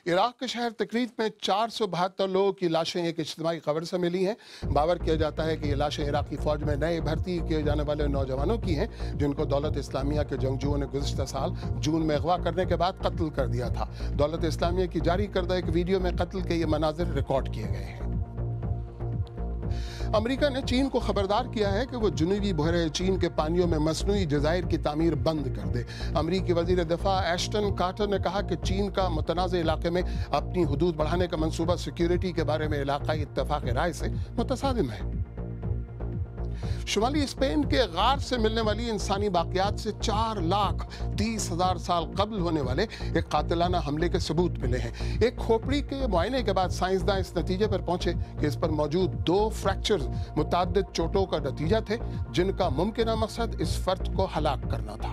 Iraq के शहर तकरीत में 472 लोगों की लाशें एक इज्तिमाई खबर से मिली हैं। बावर किया जाता है कि ये लाशें इराकी फौज में नए भर्ती किए जाने वाले नौजवानों की हैं, जिनको दौलत इस्लामिया के जंगजुओं ने गुज़िश्ता साल जून में अगवा करने के बाद कत्ल कर दिया था। दौलत इस्लामिया की जारी करदा एक वीडियो में कत्ल के ये मनाजिर रिकॉर्ड किए गए हैं। अमेरिका ने चीन को खबरदार किया है कि वो जुनूबी बहरे चीन के पानियों में मसनूई जज़ायर की तामीर बंद कर दे। अमरीकी वज़ीर दिफा एश्टन कार्टर ने कहा कि चीन का मुतनाज़ इलाके में अपनी हुदूद बढ़ाने का मंसूबा सिक्योरिटी के बारे में इलाकाई इत्तफाक़ राय से मुतसादिम है। शुमाली स्पेन के गार से मिलने वाली इंसानी बाक़ियात से 4,30,000 साल कबल होने वाले एक कातिलाना हमले के सबूत मिले हैं। एक खोपड़ी के मुआयने के बाद साइंसदान इस नतीजे पर पहुंचे कि इस पर मौजूद 2 फ्रैक्चर्स मुताद्दिद चोटों का नतीजा थे, जिनका मुमकिन मकसद इस फर्द को हलाक करना था।